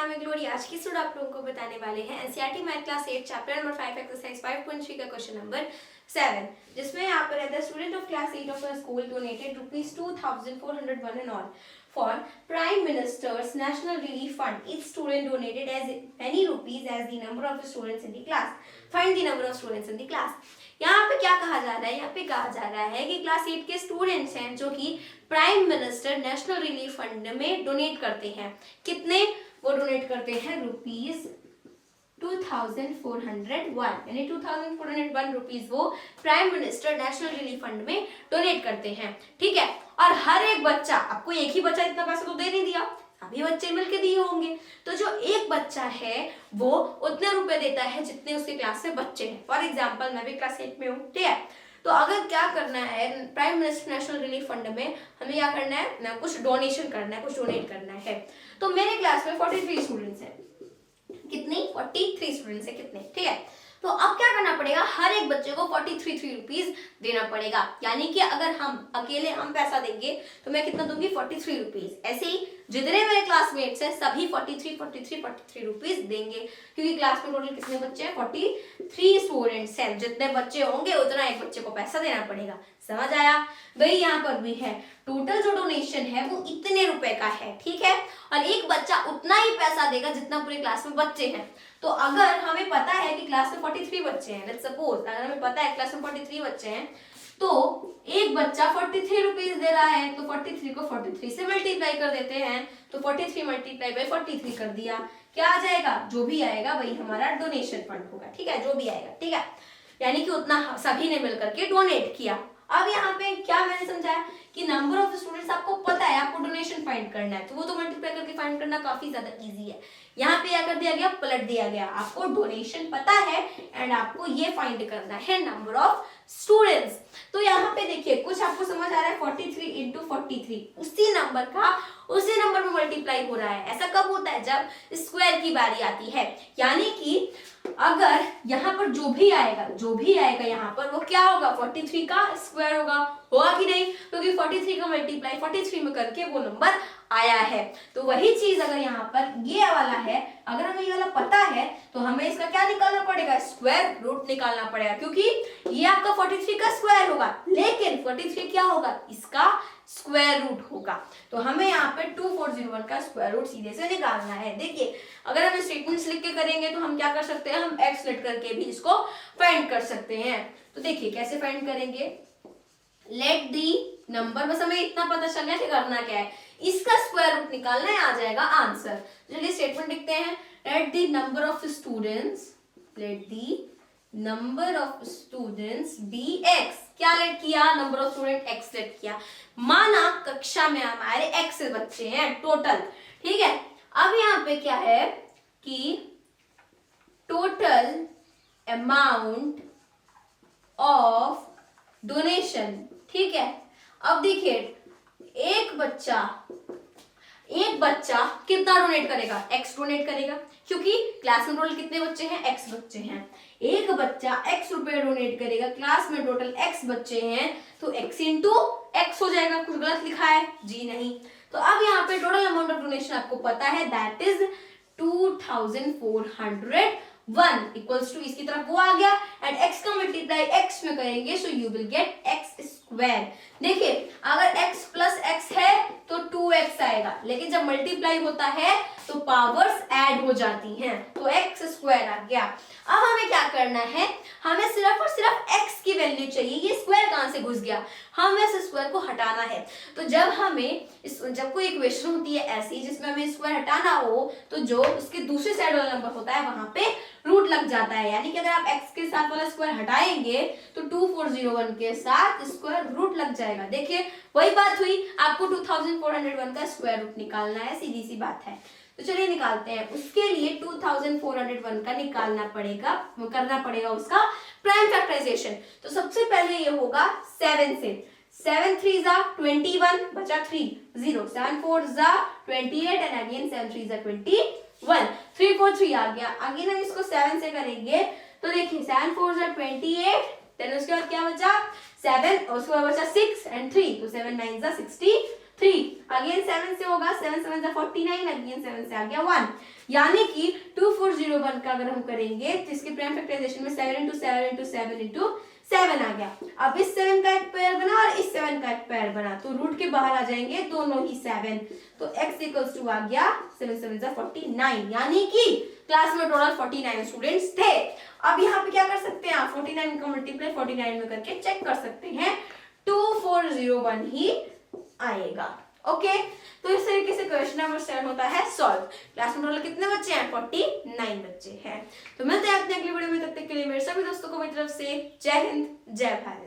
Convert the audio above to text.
नाम है ग्लोरी। आज की स्टूडेंट आप लोगों को बताने वाले हैं NCERT math class 8 chapter number 5 exercise 5.3 का क्वेश्चन नंबर 7, जिसमें यहाँ पर है the student of class 8 of the school donated ₹2,401 and all for Prime Minister's National Relief Fund. Each student donated as many rupees as the number of students in the class. Find the number of students in the class. यहाँ पे क्या कहा जा रहा है? यहाँ पे कहा जा रहा है कि क्लास 8 के स्टूडेंट्स हैं जो कि prime minister national relief fund में डोनेट करते हैं। कितने वो डोनेट करते हैं? ₹2,401 यानी 2,401 रुपीज वो prime minister national relief fund में डोनेट करते हैं। ठीक है, और हर एक बच्चा, आपको एक ही बच्चा इतना पैसा तो दे नहीं दिया, सभी बच्चे मिलके दिए होंगे, तो जो एक बच्चा है वो उतने रुपए देता है जितने उसके क्लास में बच्चे हैं। फॉर एग्जाम्पल मैं भी क्लास 8 में हूँ, ठीक है, तो अगर क्या करना है prime minister national relief fund में हमें क्या करना है ना, कुछ डोनेशन करना है, कुछ डोनेट करना है। तो मेरे क्लास में 43 स्टूडेंट्स हैं। कितनी? 43 स्टूडेंट्स है। कितने? ठीक है, तो अब क्या करना पड़ेगा, हर एक बच्चे को 43 रुपीज देना पड़ेगा। यानी कि अगर हम अकेले पैसा देंगे तो मैं कितना दूंगी? 43 रुपीज। ऐसे ही जितने मेरे क्लासमेट्स हैं सभी 43 रुपीज देंगे, क्योंकि क्लास में टोटल कितने बच्चे हैं? 43 स्टूडेंट्स हैं। जितने बच्चे होंगे उतना एक बच्चे को पैसा देना पड़ेगा। समझ आया? वही यहाँ पर भी है, टोटल जो डोनेशन है वो इतने रुपए का है। ठीक है, और एक बच्चा उतना ही पैसा देगा जितना पूरी क्लास में बच्चे हैं। तो अगर हमें पता है कि क्लास में 43 बच्चे हैं, लेट्स सपोज अगर हमें पता है क्लास में 43 बच्चे हैं, तो एक बच्चा 43 रुपीज दे रहा है, तो 43 को 43 से मल्टीप्लाई कर देते हैं, तो 43 मल्टीप्लाई बाई 43 कर दिया। क्या आ जाएगा? जो भी आएगा वही हमारा डोनेशन फंड होगा। ठीक है, जो भी आएगा। ठीक है, यानी कि उतना सभी ने मिलकर के डोनेट किया। अब यहाँ पे क्या मैंने समझाया कि नंबर ऑफ स्टूडेंट्स आपको पता है, आपको डोनेशन फाइंड करना है, तो वो तो मल्टीप्लाई करके फाइंड करना काफी ज्यादा इजी है। यहाँ पे क्या कर दिया गया? पलट दिया गया। आपको डोनेशन पता है एंड आपको ये फाइंड करना है नंबर ऑफ स्टूडेंट्स। तो यहाँ पे देखिए कुछ आपको समझ आ रहा है, 43 इंटू 43 उसी नंबर में मल्टीप्लाई हो रहा है। ऐसा कब होता है? जब स्क्वायर की बारी आती है। यानी कि अगर यहाँ पर जो भी आएगा यहाँ पर वो क्या होगा? 43 का स्क्वायर होगा कि नहीं? क्योंकि 43 का मल्टीप्लाई 43 में करके वो नंबर आया है। तो वही चीज अगर यहाँ पर ये वाला है, अगर हमें ये वाला पता है तो हमें इसका क्या निकालना पड़ेगा? स्क्वायर रूट निकालना पड़ेगा, क्योंकि ये आपका 43 का स्क्वायर होगा, लेकिन 43 क्या होगा? इसका स्क्वायर रूट होगा। तो हमें यहाँ पे 2401 का स्क्वायर रूट सीधे से निकालना है। देखिए अगर हम स्टेटमेंट्स लिख के करेंगे तो हम क्या कर सकते हैं, हम एक्स लेट करके भी इसको फाइंड कर सकते हैं। तो देखिए कैसे फाइंड करेंगे, लेट दी नंबर, बस हमें इतना पता चल गया कि करना क्या है, इसका स्क्वायर रूट निकालना है, आ जाएगा आंसर। चलिए स्टेटमेंट लिखते हैं, let the number of students be x. क्या लेट किया? Number of student x let किया। माना कक्षा में हमारे एक्स बच्चे हैं टोटल। ठीक है, अब यहाँ पे क्या है कि टोटल अमाउंट ऑफ डोनेशन। ठीक है, अब देखिए एक बच्चा कितना डोनेट करेगा? एक्स डोनेट करेगा, क्योंकि क्लास में टोटल कितने बच्चे हैं? एक्स बच्चे हैं। एक बच्चा एक्स रुपए डोनेट करेगा, क्लास में टोटल एक्स बच्चे हैं, तो एक्स इंटू एक्स हो जाएगा। कुछ गलत लिखा है? जी नहीं। तो अब यहाँ पे टोटल अमाउंट ऑफ डोनेशन आपको पता है, दैट इज 2401 इक्वल्स टू, इसकी तरफ वो आ गया एंड x का मल्टीप्लाई x में करेंगे, so you will get x square. देखिए अगर x प्लस x है तो 2x आएगा, लेकिन जब मल्टीप्लाई होता है तो पावर्स ऐड हो जाती हैं, तो x स्क्वायर आ गया। अब हमें क्या करना है, हमें सिर्फ और सिर्फ x की वैल्यू चाहिए। ये स्क्वायर कहां से घुस गया? हमें इस स्क्वायर को हटाना है। तो जब कोई इक्वेशन होती है ऐसी जिसमें हमें स्क्वायर हटाना हो, तो जो उसके दूसरी साइड वाला नंबर होता है वहां पे रूट लग जाता है। यानी कि अगर आप x के साथ वाला स्क्वायर हटाएंगे तो 2401 के साथ स्क्वायर रूट लग जाएगा। देखिए वही बात हुई, आपको 2401 का स्क्वायर रूट निकालना है, सीधी सी बात है। तो चलिए निकालते हैं। उसके लिए 2401 का करना पड़ेगा उसका प्राइम फैक्टराइजेशन। तो सबसे पहले ये होगा 7 से, 7 3 जा 21 बचा 3 0, 7 4 जा 28 एंड अगेन 7 3 जा 21, 3 4 3 आ गया। अगेन हम इसको 7 से करेंगे तो देखिए 7 4 जा 28, देन उसके बाद क्या बचा 7 और उसके बाद बचा 6 एंड 3, तो 7 9 जा 63, 3, अगेन 7 से होगा, 7 7 जा 49, अगेन 7 से आ गया 1, यानी कि 2401 का अगर हम करेंगे तो इसके प्राइम फैक्टराइजेशन में 7 into 7 into 7 into 7 आ गया। अब इस 7 का एक पेयर बना और इस 7 का एक पेयर बना, तो रूट के बाहर आ जाएंगे दोनों ही 7, तो x इक्वल्स टू आ गया 7 7 जा 49, यानी कि क्लास में टोटल 49 स्टूडेंट्स थे। अब यहाँ पे क्या कर सकते हैं आप, 49 का मल्टीप्लाई 49 में करके चेक कर सकते हैं, 2401 ही आएगा। ओके, तो इस तरीके से क्वेश्चन नंबर 7 होता है सॉल्व। क्लास में टोटल कितने बच्चे हैं, 49 बच्चे हैं। तो मिलते हैं अपने अगली वीडियो में, तब तक के लिए मेरे सभी दोस्तों को मेरी तरफ से जय हिंद जय भारत।